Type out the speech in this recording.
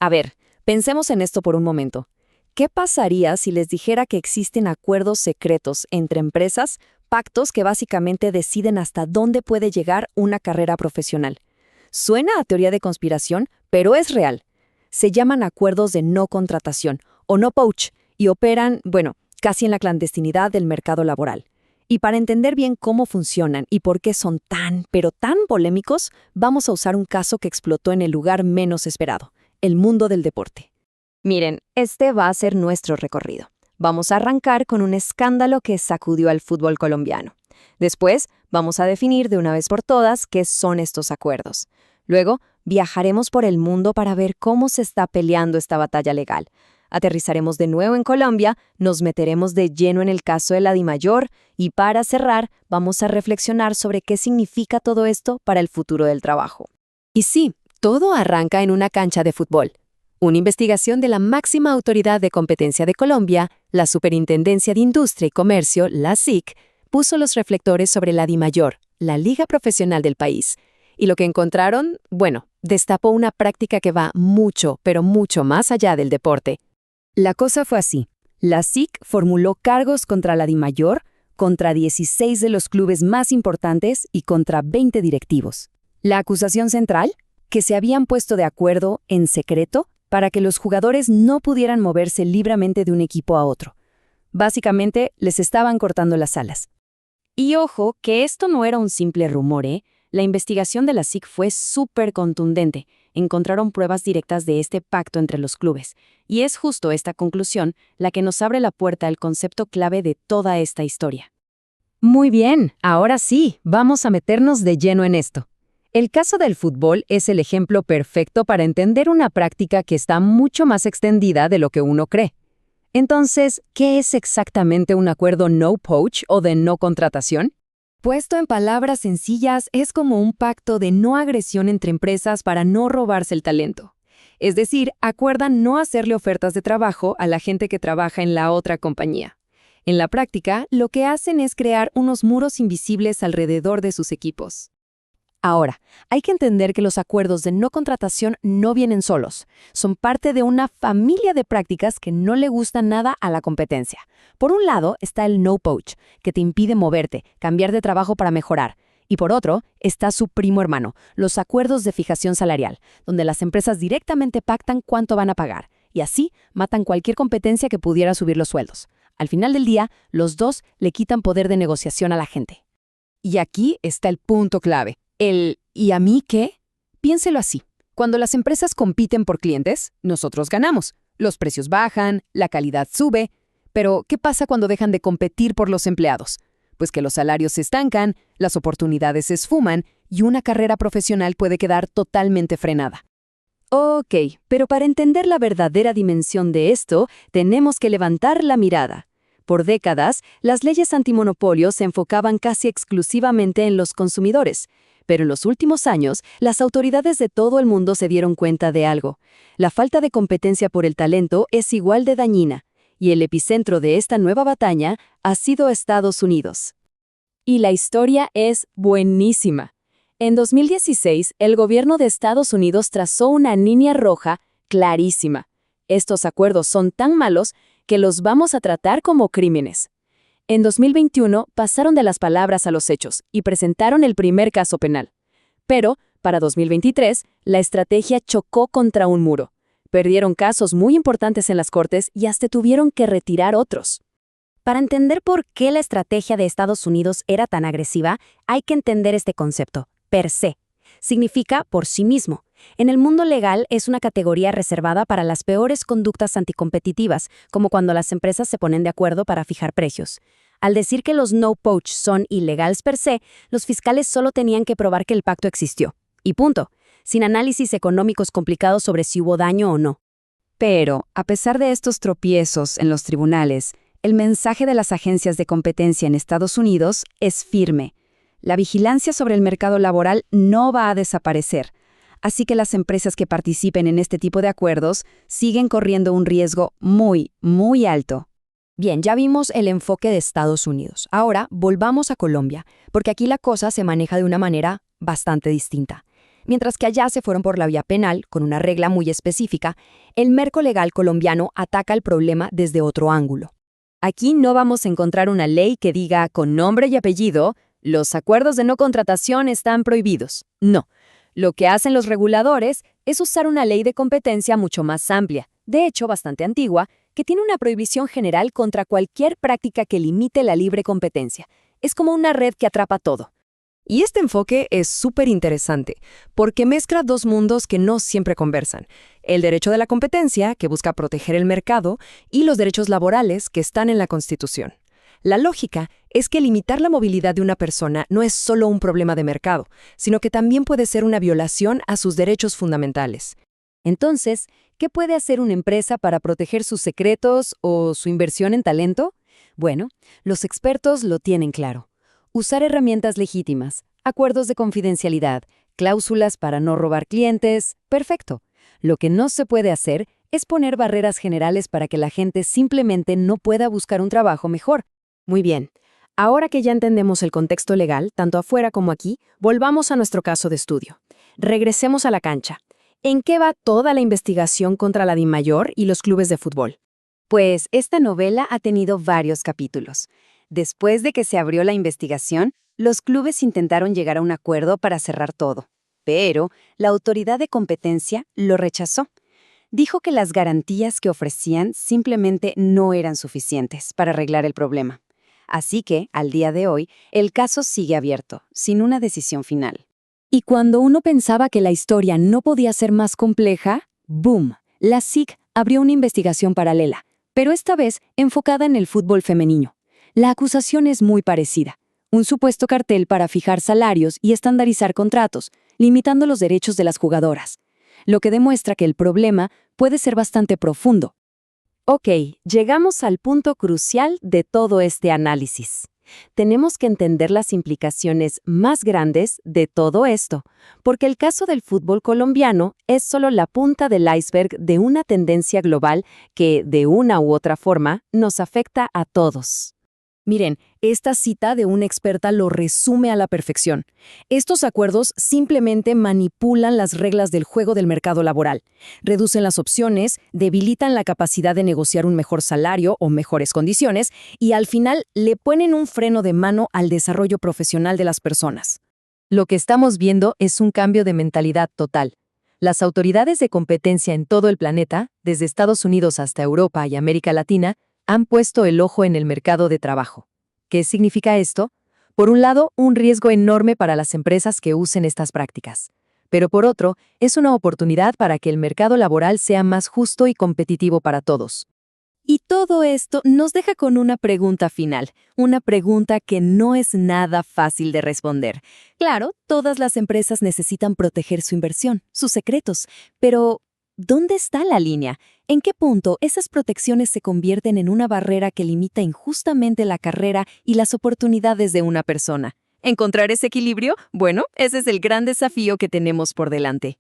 A ver, pensemos en esto por un momento. ¿Qué pasaría si les dijera que existen acuerdos secretos entre empresas, pactos que básicamente deciden hasta dónde puede llegar una carrera profesional? Suena a teoría de conspiración, pero es real. Se llaman acuerdos de no contratación o no poach y operan, bueno, casi en la clandestinidad del mercado laboral. Y para entender bien cómo funcionan y por qué son tan, pero tan polémicos, vamos a usar un caso que explotó en el lugar menos esperado, el mundo del deporte. Miren, este va a ser nuestro recorrido. Vamos a arrancar con un escándalo que sacudió al fútbol colombiano. Después, vamos a definir de una vez por todas qué son estos acuerdos. Luego, viajaremos por el mundo para ver cómo se está peleando esta batalla legal. Aterrizaremos de nuevo en Colombia, nos meteremos de lleno en el caso de la DIMAYOR y para cerrar, vamos a reflexionar sobre qué significa todo esto para el futuro del trabajo. Y sí, todo arranca en una cancha de fútbol. Una investigación de la máxima autoridad de competencia de Colombia, la Superintendencia de Industria y Comercio, la SIC, puso los reflectores sobre la DIMAYOR, la liga profesional del país. Y lo que encontraron, bueno, destapó una práctica que va mucho, pero mucho más allá del deporte. La cosa fue así. La SIC formuló cargos contra la DIMAYOR, contra 16 de los clubes más importantes y contra 20 directivos. La acusación central, que se habían puesto de acuerdo, en secreto, para que los jugadores no pudieran moverse libremente de un equipo a otro. Básicamente, les estaban cortando las alas. Y ojo, que esto no era un simple rumor, ¿eh? La investigación de la SIC fue súper contundente. Encontraron pruebas directas de este pacto entre los clubes. Y es justo esta conclusión la que nos abre la puerta al concepto clave de toda esta historia. Muy bien, ahora sí, vamos a meternos de lleno en esto. El caso del fútbol es el ejemplo perfecto para entender una práctica que está mucho más extendida de lo que uno cree. Entonces, ¿qué es exactamente un acuerdo no poach o de no contratación? Puesto en palabras sencillas, es como un pacto de no agresión entre empresas para no robarse el talento. Es decir, acuerdan no hacerle ofertas de trabajo a la gente que trabaja en la otra compañía. En la práctica, lo que hacen es crear unos muros invisibles alrededor de sus equipos. Ahora, hay que entender que los acuerdos de no contratación no vienen solos. Son parte de una familia de prácticas que no le gustan nada a la competencia. Por un lado está el no poach, que te impide moverte, cambiar de trabajo para mejorar. Y por otro está su primo hermano, los acuerdos de fijación salarial, donde las empresas directamente pactan cuánto van a pagar. Y así matan cualquier competencia que pudiera subir los sueldos. Al final del día, los dos le quitan poder de negociación a la gente. Y aquí está el punto clave. ¿y a mí qué? Piénselo así. Cuando las empresas compiten por clientes, nosotros ganamos. Los precios bajan, la calidad sube. Pero, ¿qué pasa cuando dejan de competir por los empleados? Pues que los salarios se estancan, las oportunidades se esfuman y una carrera profesional puede quedar totalmente frenada. Ok, pero para entender la verdadera dimensión de esto, tenemos que levantar la mirada. Por décadas, las leyes antimonopolio se enfocaban casi exclusivamente en los consumidores. Pero en los últimos años, las autoridades de todo el mundo se dieron cuenta de algo. La falta de competencia por el talento es igual de dañina, y el epicentro de esta nueva batalla ha sido Estados Unidos. Y la historia es buenísima. En 2016, el gobierno de Estados Unidos trazó una línea roja clarísima. Estos acuerdos son tan malos que los vamos a tratar como crímenes. En 2021 pasaron de las palabras a los hechos y presentaron el primer caso penal. Pero, para 2023, la estrategia chocó contra un muro. Perdieron casos muy importantes en las cortes y hasta tuvieron que retirar otros. Para entender por qué la estrategia de Estados Unidos era tan agresiva, hay que entender este concepto, per se. Significa por sí mismo. En el mundo legal es una categoría reservada para las peores conductas anticompetitivas, como cuando las empresas se ponen de acuerdo para fijar precios. Al decir que los no poach son ilegales per se, los fiscales solo tenían que probar que el pacto existió. Y punto. Sin análisis económicos complicados sobre si hubo daño o no. Pero, a pesar de estos tropiezos en los tribunales, el mensaje de las agencias de competencia en Estados Unidos es firme. La vigilancia sobre el mercado laboral no va a desaparecer. Así que las empresas que participen en este tipo de acuerdos siguen corriendo un riesgo muy, muy alto. Bien, ya vimos el enfoque de Estados Unidos. Ahora volvamos a Colombia, porque aquí la cosa se maneja de una manera bastante distinta. Mientras que allá se fueron por la vía penal, con una regla muy específica, el marco legal colombiano ataca el problema desde otro ángulo. Aquí no vamos a encontrar una ley que diga con nombre y apellido, los acuerdos de no contratación están prohibidos. No. Lo que hacen los reguladores es usar una ley de competencia mucho más amplia, de hecho bastante antigua, que tiene una prohibición general contra cualquier práctica que limite la libre competencia. Es como una red que atrapa todo. Y este enfoque es súper interesante, porque mezcla dos mundos que no siempre conversan. El derecho de la competencia, que busca proteger el mercado, y los derechos laborales, que están en la Constitución. La lógica es que limitar la movilidad de una persona no es solo un problema de mercado, sino que también puede ser una violación a sus derechos fundamentales. Entonces, ¿qué puede hacer una empresa para proteger sus secretos o su inversión en talento? Bueno, los expertos lo tienen claro. Usar herramientas legítimas, acuerdos de confidencialidad, cláusulas para no robar clientes, perfecto. Lo que no se puede hacer es poner barreras generales para que la gente simplemente no pueda buscar un trabajo mejor. Muy bien. Ahora que ya entendemos el contexto legal, tanto afuera como aquí, volvamos a nuestro caso de estudio. Regresemos a la cancha. ¿En qué va toda la investigación contra la DIMAYOR y los clubes de fútbol? Pues esta novela ha tenido varios capítulos. Después de que se abrió la investigación, los clubes intentaron llegar a un acuerdo para cerrar todo, pero la autoridad de competencia lo rechazó. Dijo que las garantías que ofrecían simplemente no eran suficientes para arreglar el problema. Así que, al día de hoy, el caso sigue abierto, sin una decisión final. Y cuando uno pensaba que la historia no podía ser más compleja, ¡boom! La SIC abrió una investigación paralela, pero esta vez enfocada en el fútbol femenino. La acusación es muy parecida. Un supuesto cartel para fijar salarios y estandarizar contratos, limitando los derechos de las jugadoras. Lo que demuestra que el problema puede ser bastante profundo. Ok, llegamos al punto crucial de todo este análisis. Tenemos que entender las implicaciones más grandes de todo esto, porque el caso del fútbol colombiano es solo la punta del iceberg de una tendencia global que, de una u otra forma, nos afecta a todos. Miren, esta cita de una experta lo resume a la perfección. Estos acuerdos simplemente manipulan las reglas del juego del mercado laboral, reducen las opciones, debilitan la capacidad de negociar un mejor salario o mejores condiciones y al final le ponen un freno de mano al desarrollo profesional de las personas. Lo que estamos viendo es un cambio de mentalidad total. Las autoridades de competencia en todo el planeta, desde Estados Unidos hasta Europa y América Latina, han puesto el ojo en el mercado de trabajo. ¿Qué significa esto? Por un lado, un riesgo enorme para las empresas que usen estas prácticas. Pero por otro, es una oportunidad para que el mercado laboral sea más justo y competitivo para todos. Y todo esto nos deja con una pregunta final, una pregunta que no es nada fácil de responder. Claro, todas las empresas necesitan proteger su inversión, sus secretos, pero ¿dónde está la línea? ¿En qué punto esas protecciones se convierten en una barrera que limita injustamente la carrera y las oportunidades de una persona? ¿Encontrar ese equilibrio? Bueno, ese es el gran desafío que tenemos por delante.